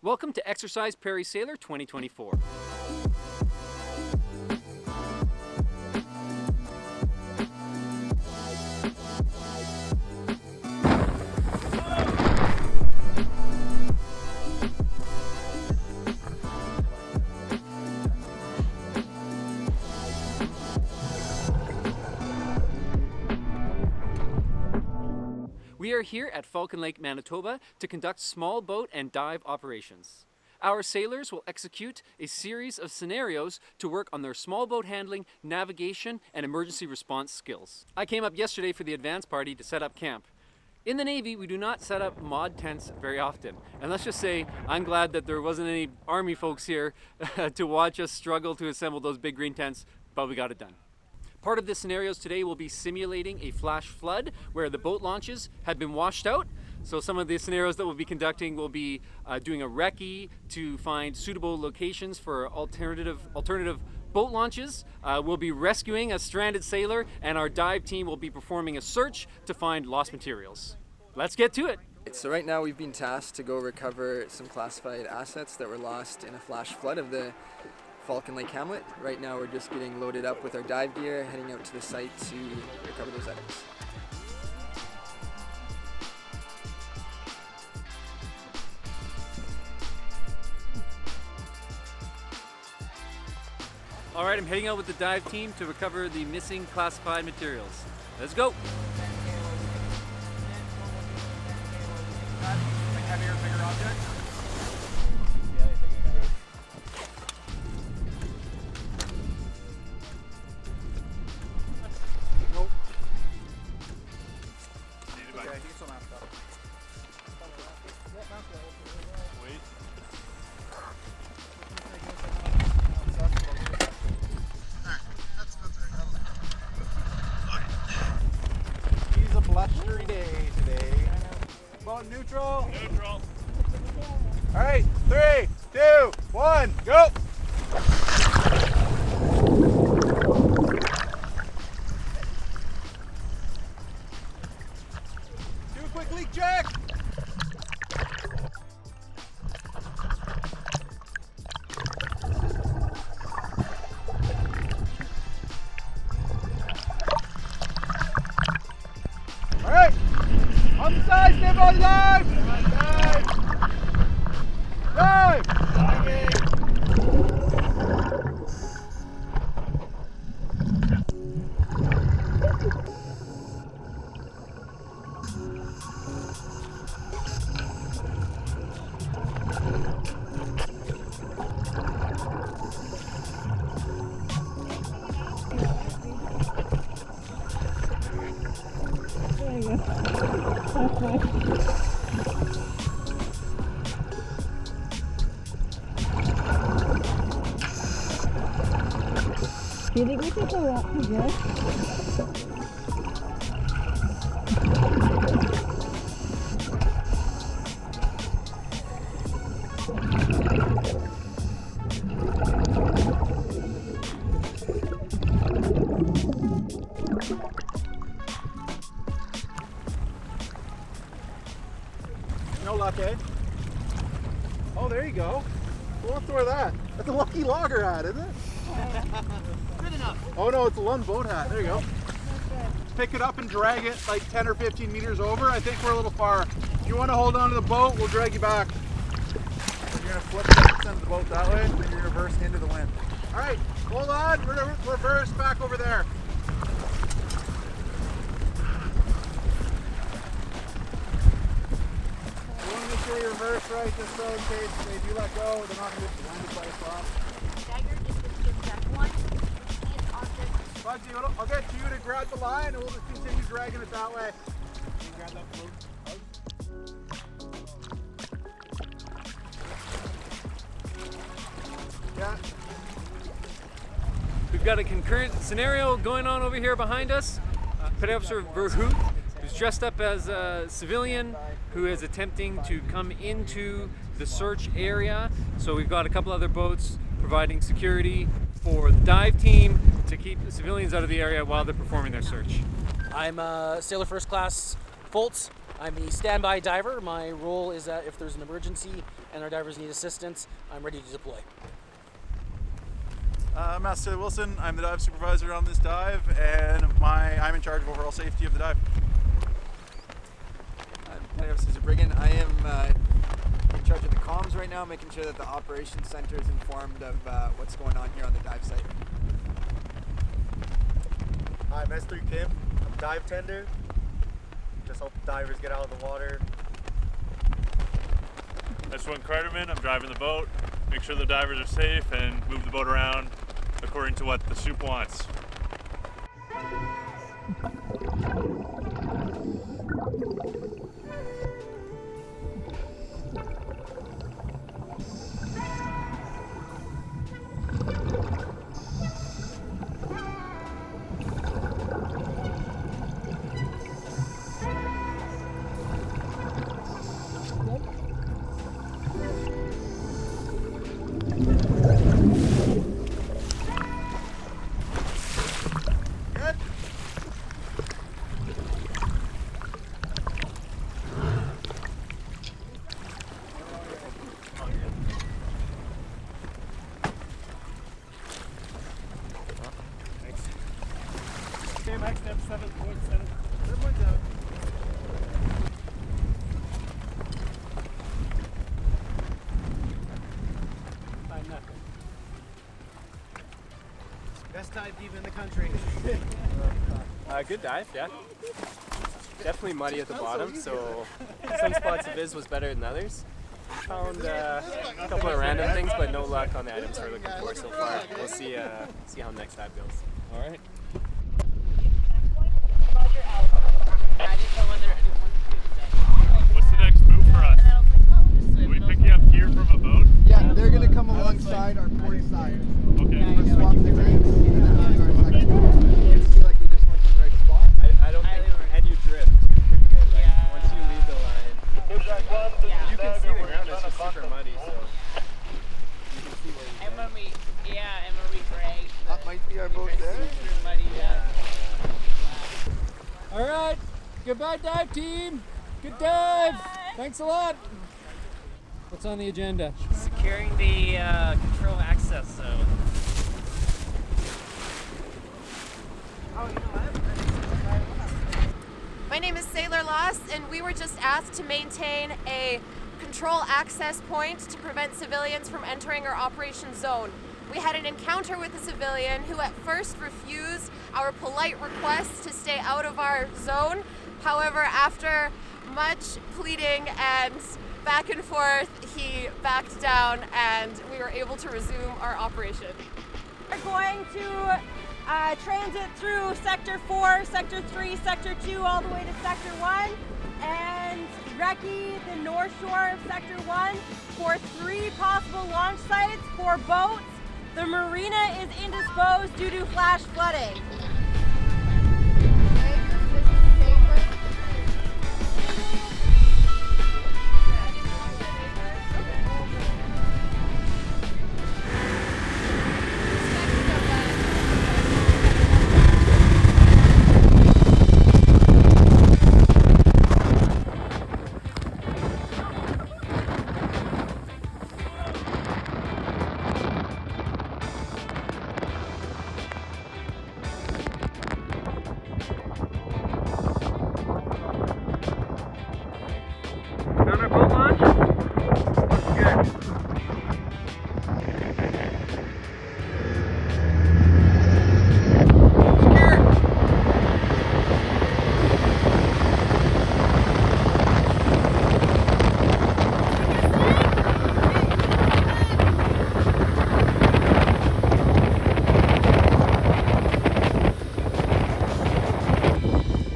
Welcome to Exercise Prairie Sailor 2024. We are here at Falcon Lake, Manitoba to conduct small boat and dive operations. Our sailors will execute a series of scenarios to work on their small boat handling, navigation, and emergency response skills. I came up yesterday for the advance party to set up camp. In the Navy, we do not set up mod tents very often. And let's just say, I'm glad that there wasn't any Army folks here to watch us struggle to assemble those big green tents, but we got it done. Part of the scenarios today will be simulating a flash flood where the boat launches had been washed out. So some of the scenarios that we'll be conducting will be doing a recce to find suitable locations for alternative boat launches. We'll be rescuing a stranded sailor, and our dive team will be performing a search to find lost materials. Let's get to it. So right now we've been tasked to go recover some classified assets that were lost in a flash flood of the Falcon Lake Hamlet. Right now we're just getting loaded up with our dive gear, heading out to the site to recover those items. All right, I'm heading out with the dive team to recover the missing classified materials. Let's go. Heavier, bigger object? Nope. Okay, he's still mapped up. Wait. He's a blustery day today. Boat neutral. Neutral. All right, 3, 2, 1, go. Do a quick leak check. All right, on the side, stand by the dive. Dive. Do you think we could go up to this? No luck, eh? Oh, there you go. Go up toward that. That's a lucky logger hat, isn't it? Good enough. Oh no, it's a Lund boat hat. There you go. Pick it up and drag it like 10 or 15 meters over. I think we're a little far. If you want to hold on to the boat, we'll drag you back. You're going to flip it, send the boat that way, and you reverse into the wind. All right, hold on. We're going to reverse back over there. You want to make sure you reverse right, just so in case they do let go, they're not going to get landed by the prop. Dagger just gets that one. It's object. Bugsy, I'll get you to grab the line and we'll just continue dragging it that way. You grab that float. Yeah. We've got a concurrent scenario going on over here behind us. Petty Officer Verhoot, who's dressed up as a civilian who is attempting to come into the search area. So we've got a couple other boats providing security for the dive team to keep the civilians out of the area while they're performing their search. I'm Sailor First Class Foltz. I'm the standby diver. My role is that if there's an emergency, and our divers need assistance, I'm ready to deploy. I'm Master Taylor Wilson. I'm the dive supervisor on this dive, and I'm in charge of overall safety of the dive. My name is Cesar Brigham. I am in charge of the comms right now, making sure that the operations center is informed of what's going on here on the dive site. Hi, I'm S3 Kim. I'm dive tender. Just help divers get out of the water. S1 Carterman. I'm driving the boat, make sure the divers are safe, and move the boat around according to what the soup wants. Max step 7.7. Best dive deep in the country. Good dive, yeah. Definitely muddy at the bottom, so some spots of Viz was better than others. Found a couple of random things, but no luck on the items we're looking for so far. We'll see how next dive goes. All right. What's the next move for us? Will we pick you up here from a boat? Yeah, they're going to come alongside our port side. Okay. We're swap the rigs, and then we'll do our section. You feel like we just went to the right spot? I don't think, and you drift pretty good. Like, once you leave the line, you can see the ground, it's just super muddy, so you can see where you're And when we drag, That might be our boat there. super muddy. All right. Goodbye, dive team. Good dive. Thanks a lot. What's on the agenda? Securing the control access zone. My name is Sailor Loss, and we were just asked to maintain a control access point to prevent civilians from entering our operation zone. We had an encounter with a civilian who at first refused our polite request to stay out of our zone. However, after much pleading and back and forth, he backed down and we were able to resume our operation. We're going to transit through Sector 4, Sector 3, Sector 2, all the way to Sector 1, and recce the north shore of Sector 1 for 3 possible launch sites for boats. The marina is indisposed due to flash flooding. Found our boat launch? Good.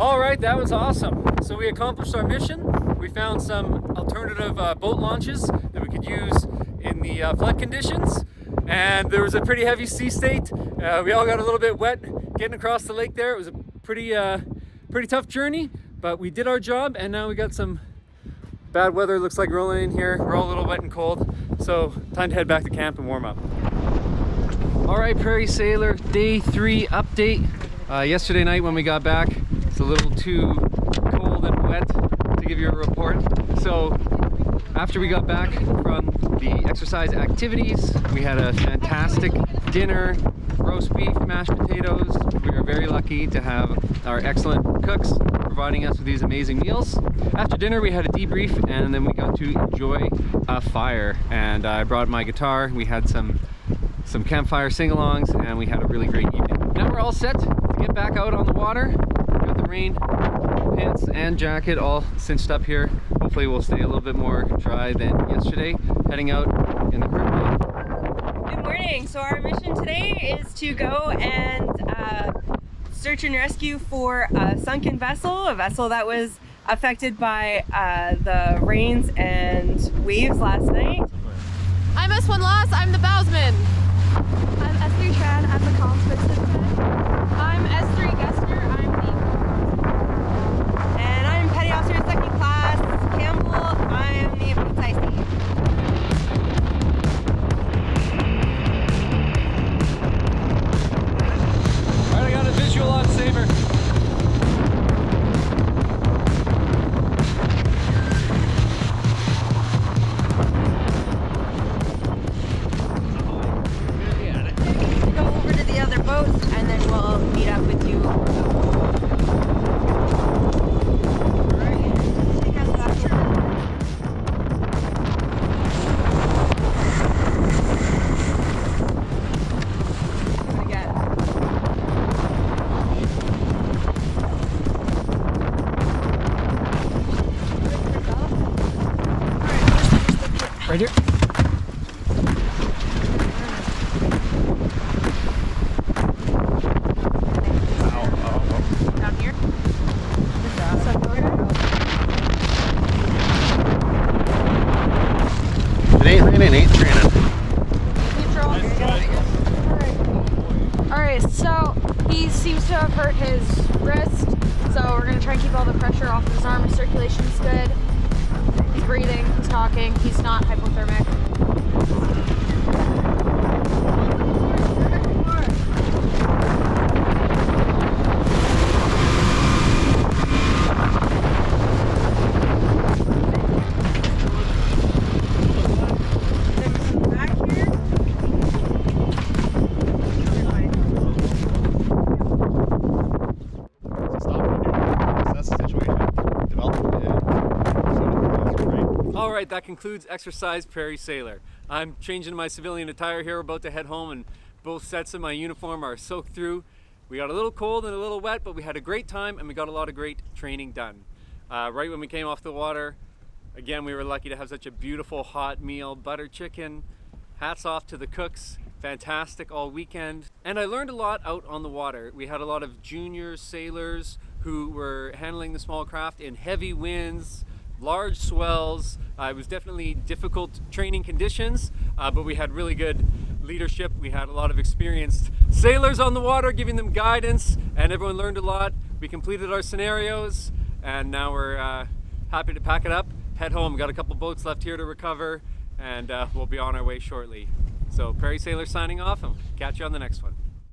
All right, that was awesome. So we accomplished our mission. We found some alternative boat launches that we could use in the flood conditions. And there was a pretty heavy sea state. We all got a little bit wet getting across the lake there. It was a pretty tough journey, but we did our job, and now we got some bad weather. Looks like rolling in here. We're all a little wet and cold. So time to head back to camp and warm up. All right, Prairie Sailor, day 3 update. Yesterday night when we got back, it's a little too cold and wet to give you a report. So After we got back from the exercise activities, we had a fantastic dinner, roast beef, mashed potatoes. We were very lucky to have our excellent cooks providing us with these amazing meals. After dinner we had a debrief and then we got to enjoy a fire, and I brought my guitar. We had some campfire sing-alongs and we had a really great evening. Now we're all set to get back out on the water. Got the rain pants and jacket all cinched up here. Hopefully we'll stay a little bit more dry than yesterday. Heading out in the Caribbean. Good morning. So our mission today is to go and search and rescue for a sunken vessel, a vessel that was affected by the rains and waves last night. I'm S1 Loss, I'm the bowsman. I'm S3 Tran, I'm the comms participant. I'm S3 Gessner, I'm the... And I'm Petty Officer 2nd Class Campbell, I am the boat's IC. Alright, I got a visual on Saber. Go over to the other boats and then we'll meet up with you. Right here. Down here. It ain't raining, ain't training. Alright, so he seems to have hurt his wrist, so we're going to try and keep all the pressure off of his arm. His circulation's good. He's breathing, he's talking, he's not hypothermic. Alright, that concludes exercise Prairie Sailor. I'm changing my civilian attire here, about to head home, and both sets of my uniform are soaked through. We got a little cold and a little wet, but we had a great time and we got a lot of great training done. Right when we came off the water, again, we were lucky to have such a beautiful hot meal, butter chicken. Hats off to the cooks, fantastic all weekend. And I learned a lot out on the water. We had a lot of junior sailors who were handling the small craft in heavy winds, large swells. It was definitely difficult training conditions, but we had really good leadership. We had a lot of experienced sailors on the water giving them guidance, and everyone learned a lot. We completed our scenarios, and now we're happy to pack it up, head home. We got a couple boats left here to recover, and we'll be on our way shortly. So Prairie Sailor signing off, and catch you on the next one.